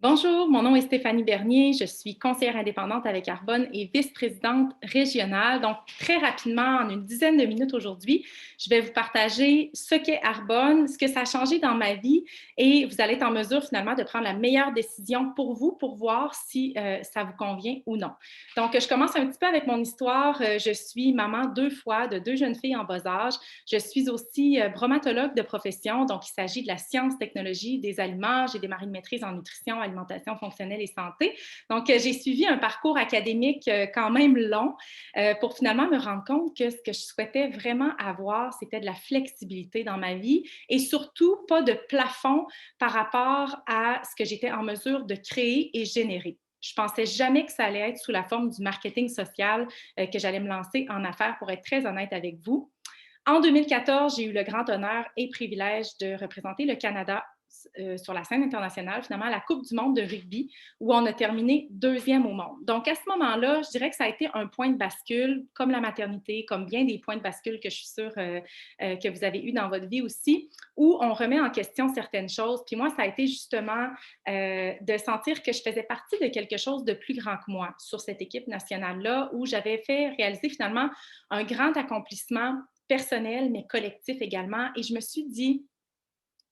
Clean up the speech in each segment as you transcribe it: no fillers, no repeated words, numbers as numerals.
Bonjour, mon nom est Stéphanie Bernier, je suis conseillère indépendante avec Arbonne et vice-présidente régionale. Donc, très rapidement, en une dizaine de minutes aujourd'hui, je vais vous partager ce qu'est Arbonne, ce que ça a changé dans ma vie et vous allez être en mesure finalement de prendre la meilleure décision pour vous pour voir si ça vous convient ou non. Donc, je commence un petit peu avec mon histoire. Je suis maman deux fois de deux jeunes filles en bas âge. Je suis aussi bromatologue de profession, donc il s'agit de la science, technologie, des aliments. J'ai démarré une maîtrise en nutrition, alimentation fonctionnelle et santé. Donc, j'ai suivi un parcours académique quand même long pour finalement me rendre compte que ce que je souhaitais vraiment avoir, c'était de la flexibilité dans ma vie et surtout pas de plafond par rapport à ce que j'étais en mesure de créer et générer. Je pensais jamais que ça allait être sous la forme du marketing social que j'allais me lancer en affaires, pour être très honnête avec vous. En 2014, j'ai eu le grand honneur et privilège de représenter le Canada sur la scène internationale, finalement, à la Coupe du monde de rugby, où on a terminé deuxième au monde. Donc, à ce moment-là, je dirais que ça a été un point de bascule, comme la maternité, comme bien des points de bascule que je suis sûre que vous avez eu dans votre vie aussi, où on remet en question certaines choses. Puis moi, ça a été justement de sentir que je faisais partie de quelque chose de plus grand que moi sur cette équipe nationale-là, où j'avais fait réaliser finalement un grand accomplissement personnel, mais collectif également. Et je me suis dit,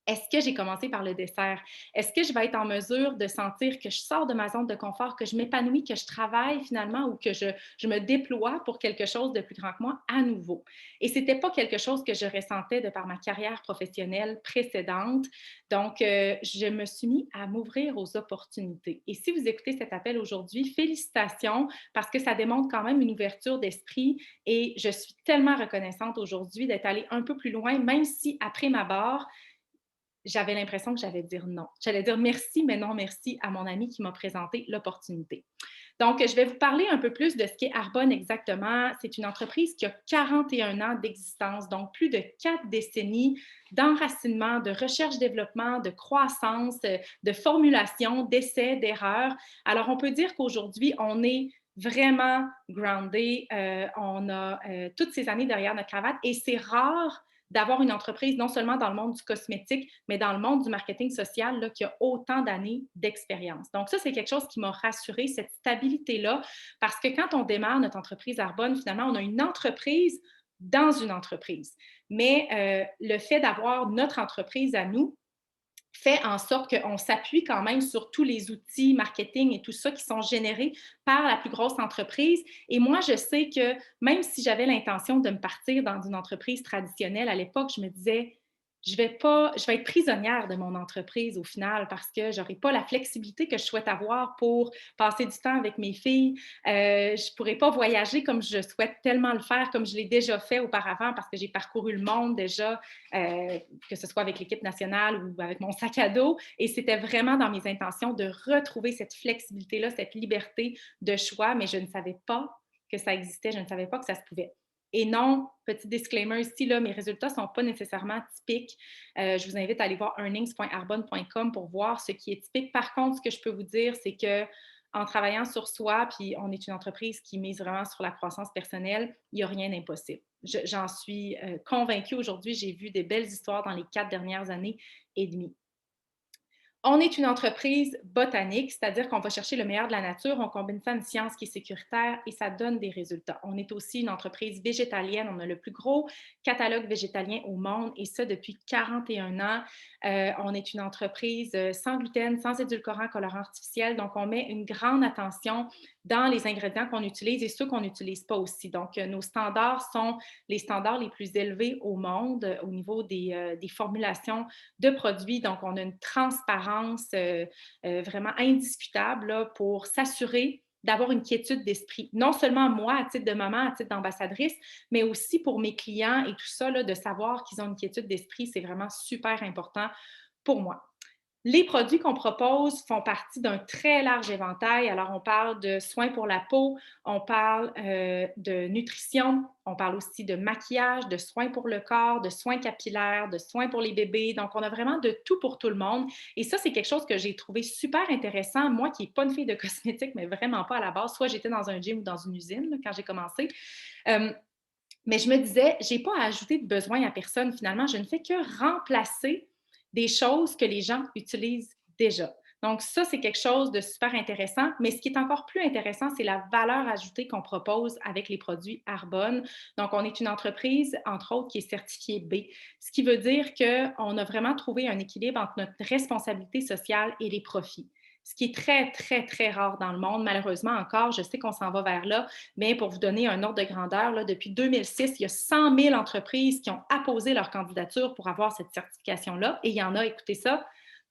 est-ce que j'ai commencé par le dessert? Est-ce que je vais être en mesure de sentir que je sors de ma zone de confort, que je m'épanouis, que je travaille finalement ou que je me déploie pour quelque chose de plus grand que moi à nouveau? Et ce n'était pas quelque chose que je ressentais de par ma carrière professionnelle précédente. Donc, je me suis mis à m'ouvrir aux opportunités. Et si vous écoutez cet appel aujourd'hui, félicitations parce que ça démontre quand même une ouverture d'esprit et je suis tellement reconnaissante aujourd'hui d'être allée un peu plus loin, même si après ma barre, j'avais l'impression que j'allais dire non. J'allais dire merci, mais non merci à mon ami qui m'a présenté l'opportunité. Donc, je vais vous parler un peu plus de ce qu'est Arbonne exactement. C'est une entreprise qui a 41 ans d'existence, donc plus de 4 décennies d'enracinement, de recherche-développement, de croissance, de formulation, d'essais, d'erreurs. Alors, on peut dire qu'aujourd'hui, on est vraiment groundé. On a toutes ces années derrière notre cravate et c'est rare d'avoir une entreprise non seulement dans le monde du cosmétique, mais dans le monde du marketing social là, qui a autant d'années d'expérience. Donc ça, c'est quelque chose qui m'a rassurée, cette stabilité-là, parce que quand on démarre notre entreprise Arbonne, finalement, on a une entreprise dans une entreprise. Mais le fait d'avoir notre entreprise à nous, fait en sorte qu'on s'appuie quand même sur tous les outils marketing et tout ça qui sont générés par la plus grosse entreprise. Et moi, je sais que même si j'avais l'intention de me partir dans une entreprise traditionnelle à l'époque, je me disais, je vais être prisonnière de mon entreprise au final parce que je n'aurai pas la flexibilité que je souhaite avoir pour passer du temps avec mes filles. Je ne pourrai pas voyager comme je souhaite tellement le faire, comme je l'ai déjà fait auparavant parce que j'ai parcouru le monde déjà, que ce soit avec l'équipe nationale ou avec mon sac à dos. Et c'était vraiment dans mes intentions de retrouver cette flexibilité-là, cette liberté de choix, mais je ne savais pas que ça existait, je ne savais pas que ça se pouvait. Et non, petit disclaimer ici, là, mes résultats ne sont pas nécessairement typiques. Je vous invite à aller voir earnings.arbonne.com pour voir ce qui est typique. Par contre, ce que je peux vous dire, c'est que en travaillant sur soi, puis on est une entreprise qui mise vraiment sur la croissance personnelle, il n'y a rien d'impossible. J'en suis convaincue aujourd'hui. J'ai vu des belles histoires dans les 4 dernières années et demie. On est une entreprise botanique, c'est-à-dire qu'on va chercher le meilleur de la nature, on combine ça à une science qui est sécuritaire et ça donne des résultats. On est aussi une entreprise végétalienne, on a le plus gros catalogue végétalien au monde et ça depuis 41 ans. On est une entreprise sans gluten, sans édulcorants, colorants artificiels, donc on met une grande attention dans les ingrédients qu'on utilise et ceux qu'on n'utilise pas aussi. Donc, nos standards sont les standards les plus élevés au monde au niveau des formulations de produits. Donc, on a une transparence vraiment indiscutable là, pour s'assurer d'avoir une quiétude d'esprit. Non seulement moi, à titre de maman, à titre d'ambassadrice, mais aussi pour mes clients et tout ça, là, de savoir qu'ils ont une quiétude d'esprit, c'est vraiment super important pour moi. Les produits qu'on propose font partie d'un très large éventail. Alors, on parle de soins pour la peau, on parle de nutrition, on parle aussi de maquillage, de soins pour le corps, de soins capillaires, de soins pour les bébés. Donc, on a vraiment de tout pour tout le monde. Et ça, c'est quelque chose que j'ai trouvé super intéressant. Moi, qui n'ai pas une fille de cosmétique, mais vraiment pas à la base. Soit j'étais dans un gym ou dans une usine là, quand j'ai commencé. Euh, mais je me disais, je n'ai pas à ajouter de besoin à personne finalement. Je ne fais que remplacer des choses que les gens utilisent déjà. Donc ça, c'est quelque chose de super intéressant. Mais ce qui est encore plus intéressant, c'est la valeur ajoutée qu'on propose avec les produits Arbonne. Donc, on est une entreprise, entre autres, qui est certifiée B, ce qui veut dire qu'on a vraiment trouvé un équilibre entre notre responsabilité sociale et les profits. Ce qui est très, très, très rare dans le monde, malheureusement encore. Je sais qu'on s'en va vers là, mais pour vous donner un ordre de grandeur, là, depuis 2006, il y a 100 000 entreprises qui ont apposé leur candidature pour avoir cette certification-là. Et il y en a, écoutez ça,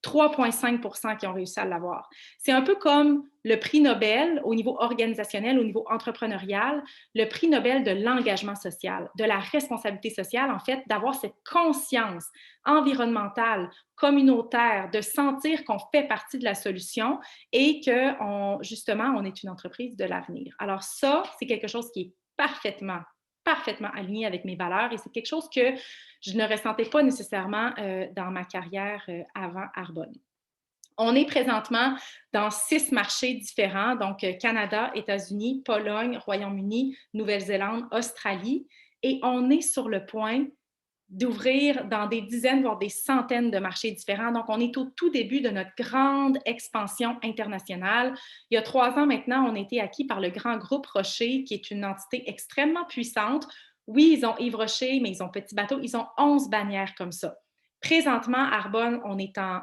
3,5 qui ont réussi à l'avoir. C'est un peu comme le prix Nobel au niveau organisationnel, au niveau entrepreneurial, le prix Nobel de l'engagement social, de la responsabilité sociale, en fait, d'avoir cette conscience environnementale, communautaire, de sentir qu'on fait partie de la solution et que, justement, on est une entreprise de l'avenir. Alors ça, c'est quelque chose qui est parfaitement aligné avec mes valeurs et c'est quelque chose que je ne ressentais pas nécessairement dans ma carrière avant Arbonne. On est présentement dans 6 marchés différents, donc Canada, États-Unis, Pologne, Royaume-Uni, Nouvelle-Zélande, Australie, et on est sur le point d'ouvrir dans des dizaines, voire des centaines de marchés différents. Donc, on est au tout début de notre grande expansion internationale. Il y a 3 ans maintenant, on a été acquis par le grand groupe Rocher, qui est une entité extrêmement puissante. Oui, ils ont Yves Rocher, mais ils ont Petit Bateau. Ils ont 11 bannières comme ça. Présentement, Arbonne, on est en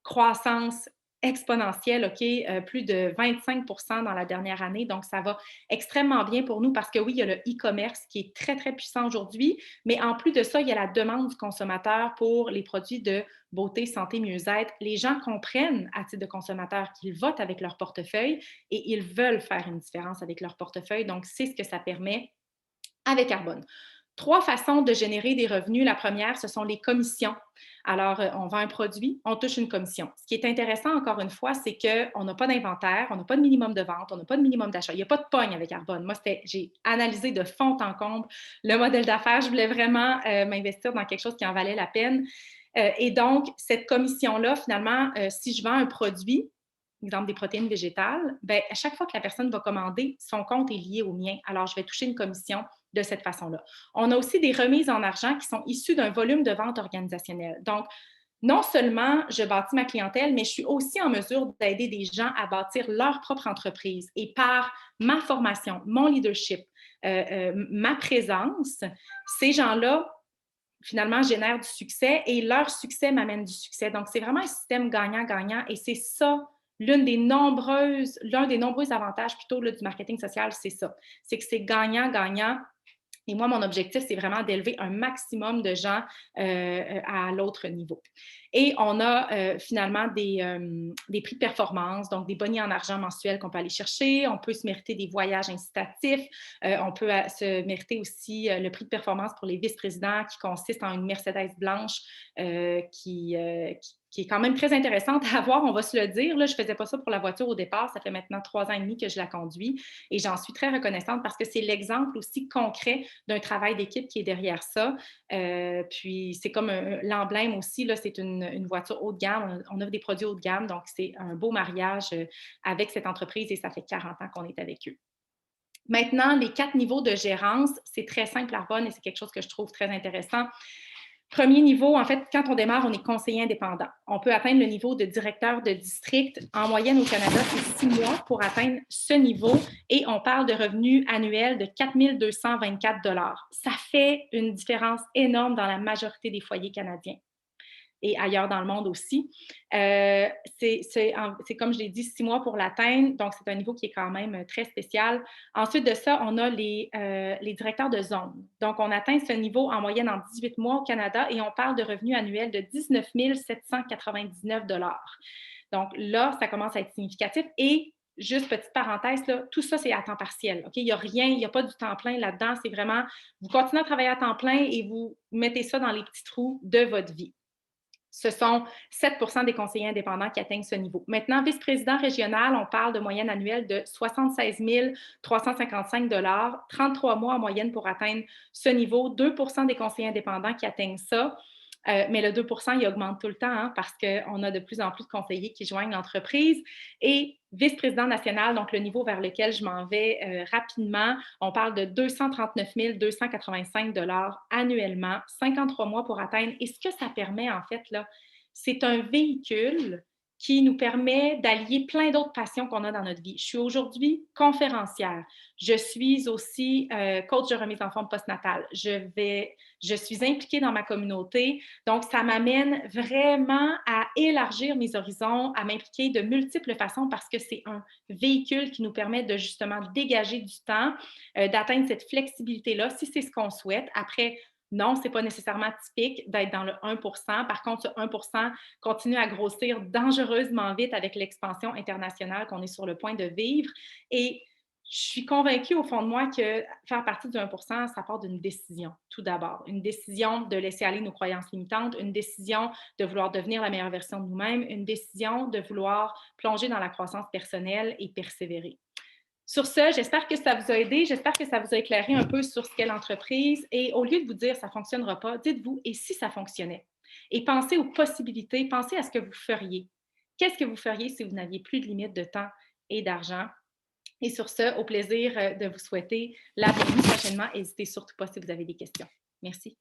croissance exponentielle, OK, plus de 25 dans la dernière année. Donc, ça va extrêmement bien pour nous parce que oui, il y a le e-commerce qui est très, très puissant aujourd'hui, mais en plus de ça, il y a la demande du consommateur pour les produits de beauté, santé, mieux-être. Les gens comprennent à titre de consommateur qu'ils votent avec leur portefeuille et ils veulent faire une différence avec leur portefeuille. Donc, c'est ce que ça permet avec Arbonne. 3 façons de générer des revenus. La première, ce sont les commissions. Alors, on vend un produit, on touche une commission. Ce qui est intéressant, encore une fois, c'est qu'on n'a pas d'inventaire, on n'a pas de minimum de vente, on n'a pas de minimum d'achat. Il n'y a pas de pogne avec Arbonne. Moi, j'ai analysé de fond en comble le modèle d'affaires. Je voulais vraiment m'investir dans quelque chose qui en valait la peine. Et donc, cette commission-là, finalement, si je vends un produit, exemple des protéines végétales, bien, à chaque fois que la personne va commander, son compte est lié au mien. Alors, je vais toucher une commission de cette façon-là. On a aussi des remises en argent qui sont issues d'un volume de vente organisationnel. Donc, non seulement je bâtis ma clientèle, mais je suis aussi en mesure d'aider des gens à bâtir leur propre entreprise. Et par ma formation, mon leadership, ma présence, ces gens-là, finalement, génèrent du succès et leur succès m'amène du succès. Donc, c'est vraiment un système gagnant-gagnant et c'est ça l'un des nombreux avantages plutôt là, du marketing social, c'est ça. C'est que c'est gagnant-gagnant. Et moi, mon objectif, c'est vraiment d'élever un maximum de gens à l'autre niveau. Et on a finalement des prix de performance, donc des bonnets en argent mensuels qu'on peut aller chercher. On peut se mériter des voyages incitatifs. On peut se mériter aussi le prix de performance pour les vice-présidents qui consiste en une Mercedes blanche qui est quand même très intéressante à avoir, on va se le dire. Là, je ne faisais pas ça pour la voiture au départ. Ça fait maintenant 3 ans et demi que je la conduis et j'en suis très reconnaissante parce que c'est l'exemple aussi concret d'un travail d'équipe qui est derrière ça. Puis, c'est comme l'emblème aussi, là, c'est une voiture haut de gamme. On offre des produits haut de gamme, donc c'est un beau mariage avec cette entreprise et ça fait 40 ans qu'on est avec eux. Maintenant, les 4 niveaux de gérance, c'est très simple, Arbonne, et c'est quelque chose que je trouve très intéressant. Premier niveau, en fait, quand on démarre, on est conseiller indépendant. On peut atteindre le niveau de directeur de district. En moyenne, au Canada, c'est 6 mois pour atteindre ce niveau et on parle de revenus annuels de 4 224 $. Ça fait une différence énorme dans la majorité des foyers canadiens et ailleurs dans le monde aussi. C'est comme je l'ai dit, 6 mois pour l'atteindre, donc c'est un niveau qui est quand même très spécial. Ensuite de ça, on a les directeurs de zone. Donc, on atteint ce niveau en moyenne en 18 mois au Canada et on parle de revenus annuels de 19 799 $. Donc là, ça commence à être significatif et juste petite parenthèse, là, tout ça, c'est à temps partiel. Okay? Il n'y a rien, il n'y a pas du temps plein là-dedans. C'est vraiment, vous continuez à travailler à temps plein et vous mettez ça dans les petits trous de votre vie. Ce sont 7 des conseillers indépendants qui atteignent ce niveau. Maintenant, vice-président régional, on parle de moyenne annuelle de 76 355 $, 33 mois en moyenne pour atteindre ce niveau. 2 des conseillers indépendants qui atteignent ça. Mais le 2 il augmente tout le temps hein, parce qu'on a de plus en plus de conseillers qui joignent l'entreprise. Et vice-président national, donc le niveau vers lequel je m'en vais rapidement, on parle de 239 285 $ annuellement, 53 mois pour atteindre. Et ce que ça permet, en fait, là, c'est un véhicule qui nous permet d'allier plein d'autres passions qu'on a dans notre vie. Je suis aujourd'hui conférencière. Je suis aussi coach de remise en forme postnatale. Je suis impliquée dans ma communauté. Donc, ça m'amène vraiment à élargir mes horizons, à m'impliquer de multiples façons parce que c'est un véhicule qui nous permet de justement dégager du temps, d'atteindre cette flexibilité-là, si c'est ce qu'on souhaite. Après, non, ce n'est pas nécessairement typique d'être dans le 1 Par contre, ce 1 continue à grossir dangereusement vite avec l'expansion internationale qu'on est sur le point de vivre. Et je suis convaincue au fond de moi que faire partie du 1 ça part d'une décision, tout d'abord. Une décision de laisser aller nos croyances limitantes, une décision de vouloir devenir la meilleure version de nous-mêmes, une décision de vouloir plonger dans la croissance personnelle et persévérer. Sur ce, j'espère que ça vous a aidé, j'espère que ça vous a éclairé un peu sur ce qu'est l'entreprise et au lieu de vous dire ça ne fonctionnera pas, dites-vous et si ça fonctionnait? Et pensez aux possibilités, pensez à ce que vous feriez. Qu'est-ce que vous feriez si vous n'aviez plus de limite de temps et d'argent? Et sur ce, au plaisir de vous souhaiter la bienvenue prochainement. N'hésitez surtout pas si vous avez des questions. Merci.